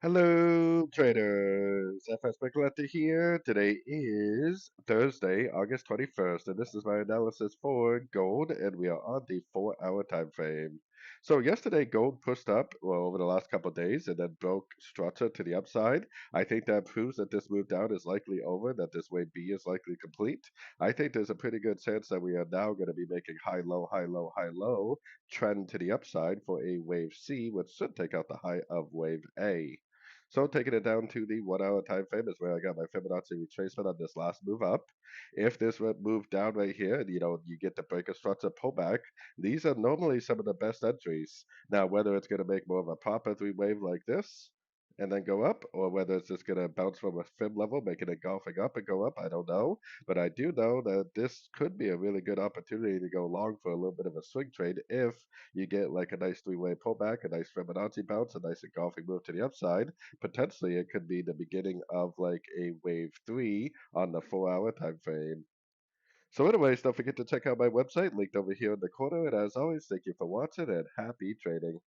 Hello, traders. FX Pip Collector here. Today is Thursday, August 21st, and this is my analysis for gold, and we are on the 4-hour time frame. So yesterday, gold pushed up, well, over the last couple of days, and then broke structure to the upside. I think that proves that this move down is likely over, that this wave B is likely complete. I think there's a pretty good chance that we are now going to be making high, low, high, low, high, low trend to the upside for a wave C, which should take out the high of wave A. So taking it down to the 1 hour time frame is where I got my Fibonacci retracement on this last move up. If this would move down right here, and you get the break of structure pullback, these are normally some of the best entries. Now, whether it's going to make more of a pop as we wave like this and then go up, or whether it's just going to bounce from a fib level, making it golfing up and go up, I don't know. But I do know that this could be a really good opportunity to go long for a little bit of a swing trade if you get like a nice three-way pullback, a nice Fibonacci bounce, a nice engulfing move to the upside. Potentially, it could be the beginning of like a wave three on the 4 hour time frame. So, anyways, don't forget to check out my website linked over here in the corner. And as always, thank you for watching and happy trading.